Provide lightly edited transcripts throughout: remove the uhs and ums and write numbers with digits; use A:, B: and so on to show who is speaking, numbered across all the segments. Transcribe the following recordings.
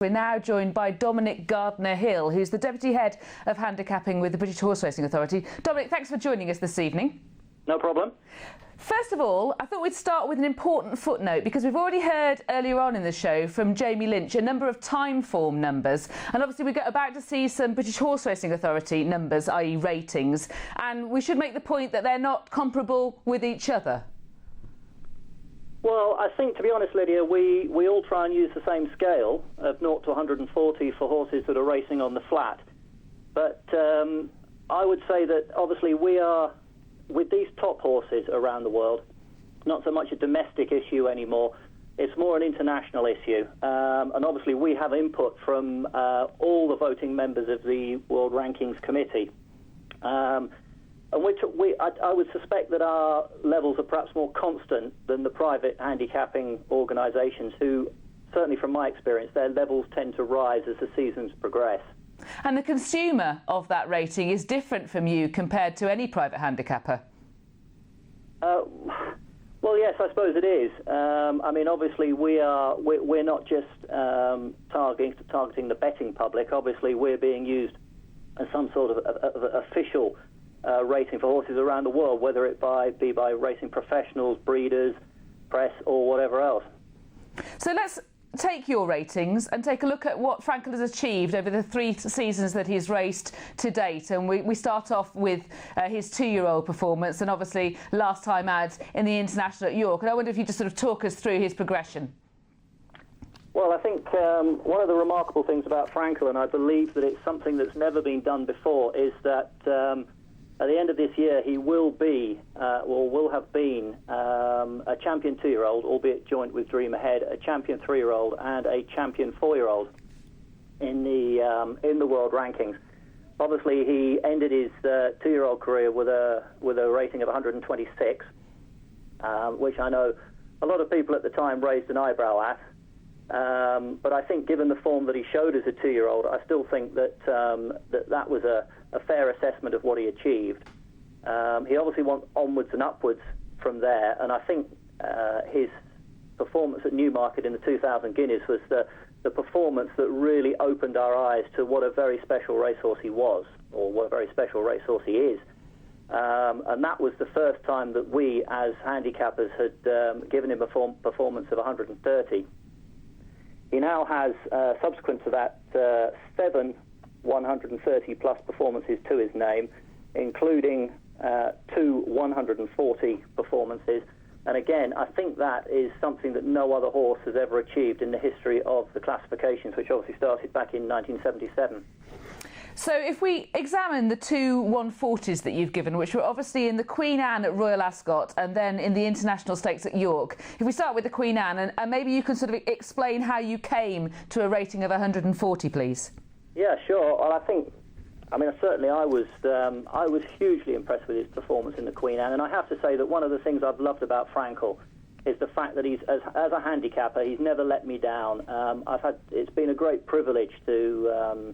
A: We're now joined by Dominic Gardiner Hill, who's the Deputy Head of Handicapping with the British Horse Racing Authority. Dominic, thanks for joining us this evening.
B: No problem.
A: First of all, I thought we'd start with an important footnote because we've already heard earlier on in the show from Jamie Lynch a number of time form numbers, and obviously we're about to see some British Horse Racing Authority numbers, i.e. ratings, and we should make the point that they're not comparable with each other.
B: Well, I think, to be honest, Lydia, we all try and use the same scale of 0 to 140 for horses that are racing on the flat. But I would say that obviously we are, with these top horses around the world, not so much a domestic issue anymore. It's more an international issue. And obviously we have input from all the voting members of the World Rankings Committee. And I would suspect that our levels are perhaps more constant than the private handicapping organisations who, certainly from my experience, their levels tend to rise as the seasons progress.
A: And the consumer of that rating is different from you compared to any private handicapper?
B: Well, yes, I suppose it is. I mean, obviously, we're not just targeting the betting public. Obviously, we're being used as some sort of official rating for horses around the world, whether it be by racing professionals, breeders, press, or whatever else. So
A: let's take your ratings and take a look at what Frankel has achieved over the 3 seasons that he's raced to date. And we start off with his 2-year-old performance, and obviously last time out in the International at York. And I wonder if you just sort of talk us through his progression.
B: Well, I think one of the remarkable things about Frankel, and I believe that it's something that's never been done before, is that at the end of this year, he will be, or will have been, a champion 2-year-old, albeit joint with Dream Ahead, a champion 3-year-old, and a champion 4-year-old in the world rankings. Obviously, he ended his 2-year-old career with a rating of 126, which I know a lot of people at the time raised an eyebrow at. But I think, given the form that he showed as a 2-year-old, I still think that that was a fair assessment of what he achieved. He obviously went onwards and upwards from there, and I think his performance at Newmarket in the 2000 Guineas was the performance that really opened our eyes to what a very special racehorse he was, or what a very special racehorse he is. And that was the first time that we, as handicappers, had given him a performance of 130. He now has, subsequent to that, 7 130-plus performances to his name, including 2 140 performances. And again, I think that is something that no other horse has ever achieved in the history of the classifications, which obviously started back in 1977.
A: So if we examine the 2 140s that you've given, which were obviously in the Queen Anne at Royal Ascot and then in the International Stakes at York, if we start with the Queen Anne, and maybe you can sort of explain how you came to a rating of 140, please.
B: Yeah, sure. Well, I was hugely impressed with his performance in the Queen Anne, and I have to say that one of the things I've loved about Frankel is the fact that he's, as a handicapper, he's never let me down. It's been a great privilege to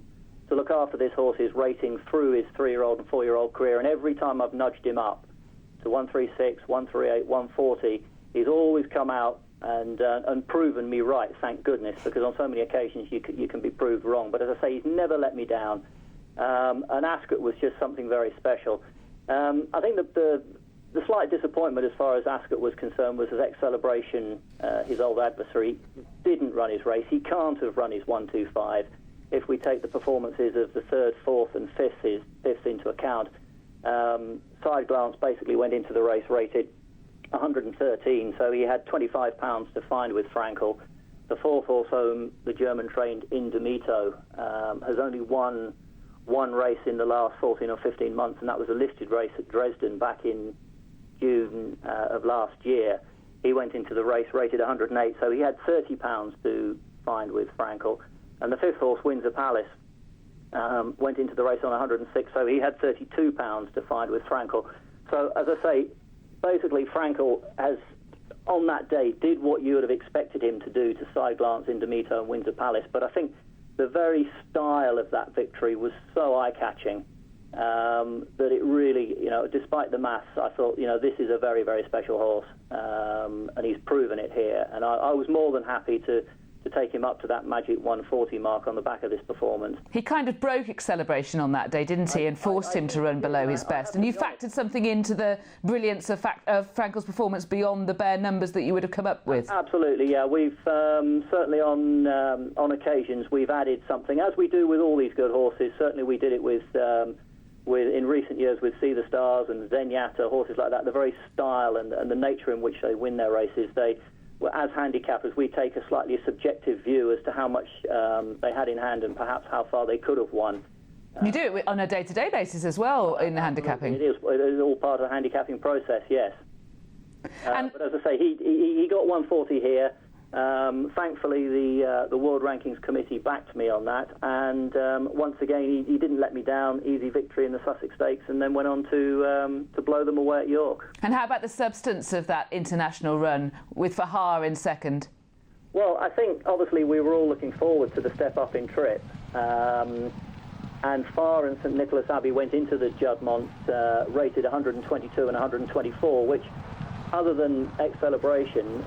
B: look after this horse's rating through his 3-year-old and 4-year-old career, and every time I've nudged him up to 136, 138, 140, he's always come out and proven me right, thank goodness, because on so many occasions you can be proved wrong. But as I say, he's never let me down, and Ascot was just something very special. I think that the slight disappointment as far as Ascot was concerned was his Ex-Celebration, his old adversary, didn't run his race. He can't have run his 125 if we take the performances of the 3rd, 4th and 5th into account. Side Glance basically went into the race rated 113, so he had £25 to find with Frankel. The 4th horse home, the German-trained Indemito, has only won one race in the last 14 or 15 months, and that was a listed race at Dresden back in June of last year. He went into the race rated 108, so he had £30 to find with Frankel. And the 5th horse, Windsor Palace, went into the race on 106, so he had £32 to find with Frankel. So, as I say, basically Frankel has, on that day, did what you would have expected him to do to Side Glance, Indemito and Windsor Palace. But I think the very style of that victory was so eye-catching that it really, despite the maths, I thought, this is a very, very special horse, and he's proven it here. And I was more than happy to to take him up to that magic 140 mark on the back of this performance.
A: He kind of broke acceleration on that day, didn't he, and forced him to run below his best. And you factored something into the brilliance of Frankel's performance beyond the bare numbers that you would have come up with.
B: Absolutely, yeah. We've certainly on occasions we've added something, as we do with all these good horses. Certainly we did it with in recent years with See the Stars and Zenyatta, horses like that. The very style and the nature in which they win their races, well, as handicappers, we take a slightly subjective view as to how much they had in hand and perhaps how far they could have won.
A: You do it on a day-to-day basis as well in handicapping.
B: It is all part of the handicapping process, yes. But as I say, he got 140 here. Thankfully, the World Rankings Committee backed me on that, and once again, he didn't let me down. Easy victory in the Sussex Stakes, and then went on to blow them away at York.
A: And how about the substance of that international run with Fahar in second?
B: Well, I think obviously we were all looking forward to the step up in trip, and Farr and St Nicholas Abbey went into the Juddmonte rated 122 and 124, which, other than X-Celebration,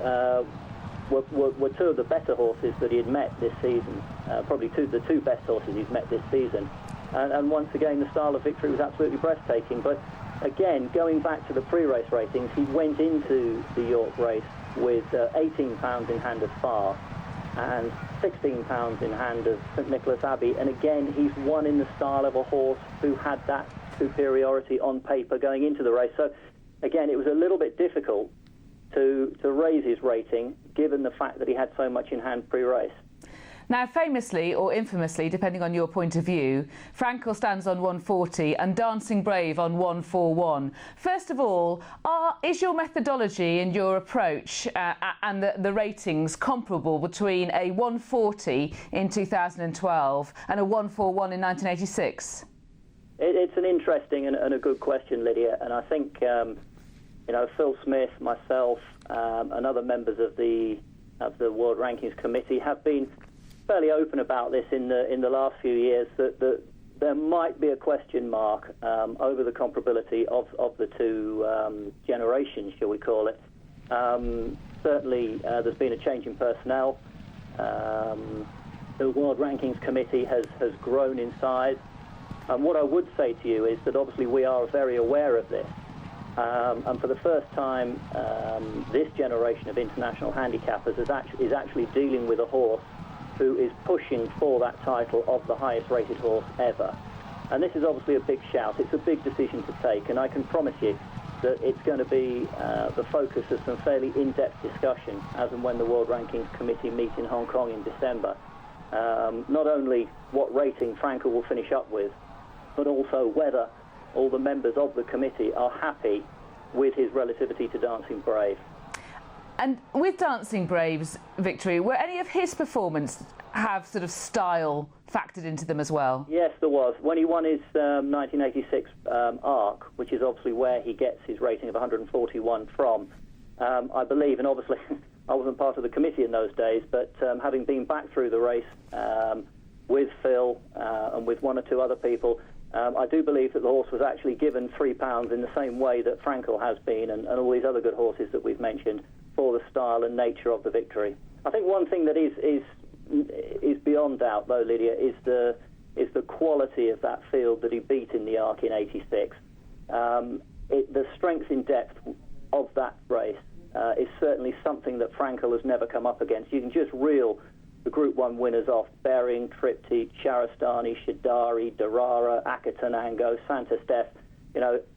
B: were two of the better horses that he had met this season, probably the two best horses he's met this season. And once again, the style of victory was absolutely breathtaking. But again, going back to the pre-race ratings, he went into the York race with £18 in hand of Farr and £16 in hand of St Nicholas Abbey. And again, he's won in the style of a horse who had that superiority on paper going into the race. So again, it was a little bit difficult to raise his rating, given the fact that he had so much in hand pre-race.
A: Now, famously or infamously, depending on your point of view, Frankel stands on 140 and Dancing Brave on 141. First of all, is your methodology and your approach and the ratings comparable between a 140 in 2012 and a 141 in 1986?
B: It's an interesting and a good question, Lydia, and I think Phil Smith, myself, and other members of the World Rankings Committee have been fairly open about this in the last few years, that there might be a question mark over the comparability of the two generations, shall we call it. Certainly, there's been a change in personnel. The World Rankings Committee has grown in size. And what I would say to you is that obviously we are very aware of this. And for the first time, this generation of international handicappers is actually dealing with a horse who is pushing for that title of the highest rated horse ever. And this is obviously a big shout. It's a big decision to take, and I can promise you that it's going to be the focus of some fairly in-depth discussion as and when the World Rankings Committee meet in Hong Kong in December. Not only what rating Frankel will finish up with, but also whether all the members of the committee are happy with his relativity to Dancing Brave.
A: And with Dancing Brave's victory, were any of his performance have sort of style factored into them as well? Yes,
B: there was. When he won his 1986 Arc, which is obviously where he gets his rating of 141 from, I believe, and obviously I wasn't part of the committee in those days, but having been back through the race with Phil and with one or two other people, I do believe that the horse was actually given £3 in the same way that Frankel has been, and all these other good horses that we've mentioned, for the style and nature of the victory. I think one thing that is beyond doubt, though, Lydia, is the quality of that field that he beat in the Arc in '86. The strength in depth of that race is certainly something that Frankel has never come up against. You can just reel the Group 1 winners off: Bering, Triptych, Sharastani, Shadari, Darara, Akaton, Ango, Santa Steph.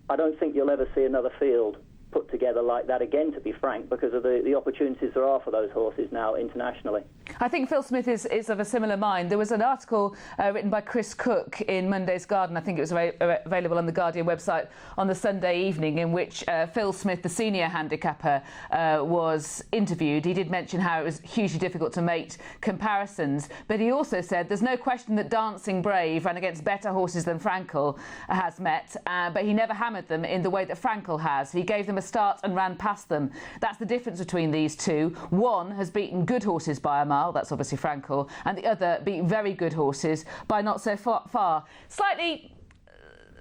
B: I don't think you'll ever see another field put together like that again, to be frank, because of the opportunities there are for those horses now internationally.
A: I think Phil Smith is of a similar mind. There was an article written by Chris Cook in Monday's Garden, I think it was available on the Guardian website on the Sunday evening, in which Phil Smith, the senior handicapper, was interviewed. He did mention how it was hugely difficult to make comparisons, but he also said there's no question that Dancing Brave ran against better horses than Frankel has met, but he never hammered them in the way that Frankel has. He gave them a start and ran past them. That's the difference between these two. One has beaten good horses by a mile, that's obviously Frankel, and the other beat very good horses by not so far. Slightly,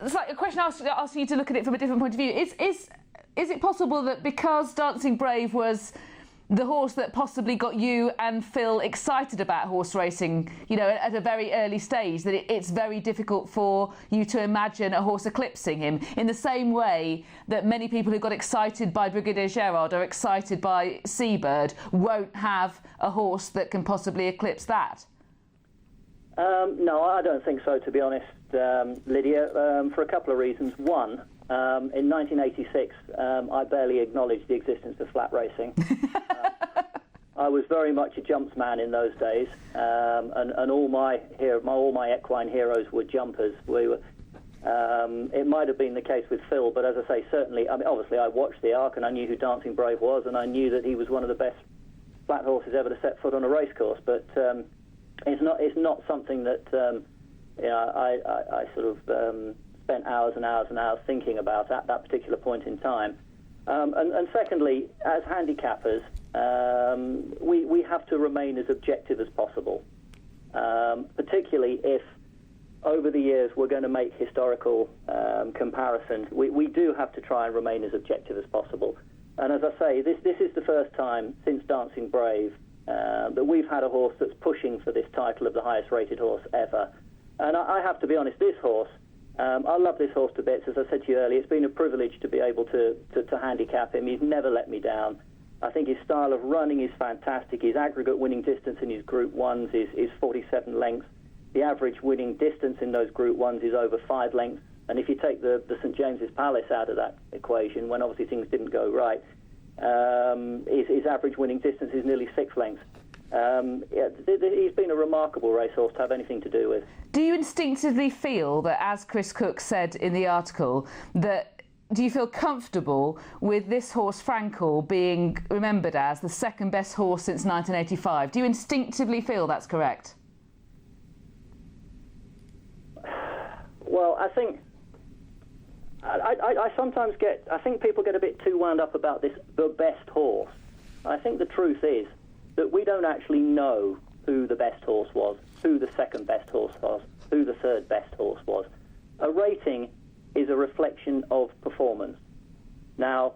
A: it's like a question asking you to look at it from a different point of view. Is it possible that because Dancing Brave was the horse that possibly got you and Phil excited about horse racing, you know, at a very early stage, that it's very difficult for you to imagine a horse eclipsing him, in the same way that many people who got excited by Brigadier Gerard or excited by Seabird won't have a horse that can possibly eclipse that?
B: No, I don't think so, to be honest, Lydia, for a couple of reasons. One, in 1986, I barely acknowledged the existence of flat racing. I was very much a jumps man in those days, and all my equine heroes were jumpers. We were. It might have been the case with Phil, but as I say, certainly, I mean, obviously, I watched the Arc and I knew who Dancing Brave was, and I knew that he was one of the best flat horses ever to set foot on a racecourse. But it's not something that I sort of spent hours and hours and hours thinking about at that particular point in time. And secondly, as handicappers, we have to remain as objective as possible, particularly if over the years we're going to make historical comparisons. We do have to try and remain as objective as possible. And as I say, this is the first time since Dancing Brave that we've had a horse that's pushing for this title of the highest rated horse ever. And I have to be honest, this horse, I love this horse to bits. As I said to you earlier, it's been a privilege to be able to handicap him. He's never let me down. I think his style of running is fantastic. His aggregate winning distance in his Group 1s is 47 lengths. The average winning distance in those Group 1s is over 5 lengths. And if you take the St James's Palace out of that equation, when obviously things didn't go right, his average winning distance is nearly 6 lengths. He's been a remarkable racehorse to have anything to do with.
A: Do you instinctively feel that, as Chris Cook said in the article, do you feel comfortable with this horse Frankel being remembered as the second best horse since 1985? Do you instinctively feel that's correct?
B: Well, I think I sometimes I think people get a bit too wound up about this, the best horse. I think the truth is that we don't actually know who the best horse was, who the second best horse was, who the third best horse was. A rating is a reflection of performance. Now,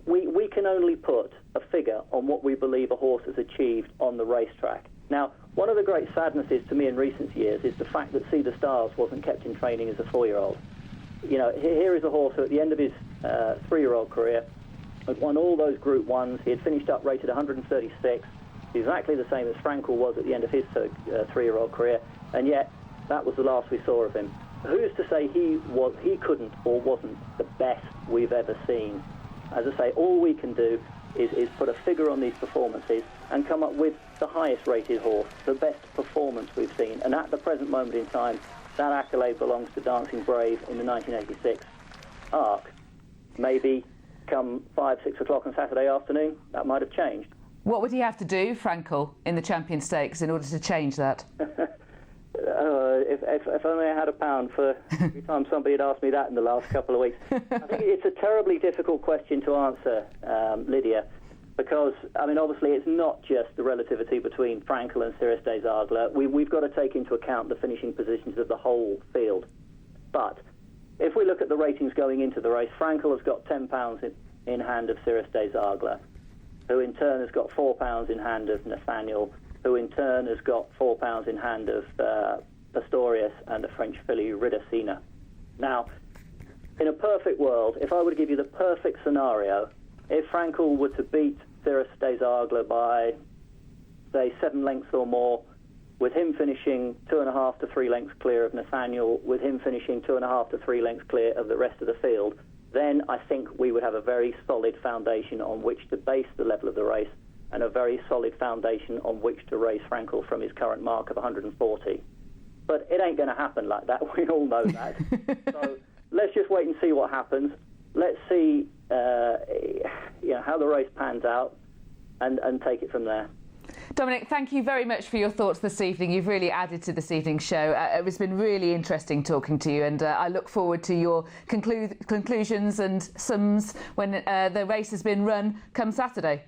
B: we can only put a figure on what we believe a horse has achieved on the racetrack. Now, one of the great sadnesses to me in recent years is the fact that Sea the Stars wasn't kept in training as a 4-year-old. You know, here is a horse who at the end of his 3-year-old career had won all those Group 1s. He had finished up rated 136, exactly the same as Frankel was at the end of his 3-year-old career, and yet that was the last we saw of him. Who's to say he couldn't or wasn't the best we've ever seen? As I say, all we can do is put a figure on these performances and come up with the highest rated horse, the best performance we've seen. And at the present moment in time, that accolade belongs to Dancing Brave in the 1986 Arc. Maybe come 5, 6 o'clock on Saturday afternoon, that might have changed.
A: What would he have to do, Frankel, in the Champion Stakes in order to change that?
B: If only I had £1 for every time somebody had asked me that in the last couple of weeks. I think it's a terribly difficult question to answer, Lydia, because, I mean, obviously it's not just the relativity between Frankel and Cirrus des Arglais. We've got to take into account the finishing positions of the whole field. But if we look at the ratings going into the race, Frankel has got £10 in hand of Cirrus des Arglais, who in turn has got £4 in hand of Nathaniel, who in turn has got £4 in hand of Pastorius and a French filly, Ridacina. Now, in a perfect world, if I were to give you the perfect scenario, if Frankel were to beat Cirrus des Arglais by, say, 7 lengths or more, with him finishing 2.5 to 3 lengths clear of Nathaniel, with him finishing 2.5 to 3 lengths clear of the rest of the field, then I think we would have a very solid foundation on which to base the level of the race, and a very solid foundation on which to raise Frankel from his current mark of 140. But it ain't going to happen like that. We all know that. So let's just wait and see what happens. Let's see how the race pans out and take it from there.
A: Dominic, thank you very much for your thoughts this evening. You've really added to this evening's show. It's been really interesting talking to you, and I look forward to your conclusions and sums when the race has been run come Saturday.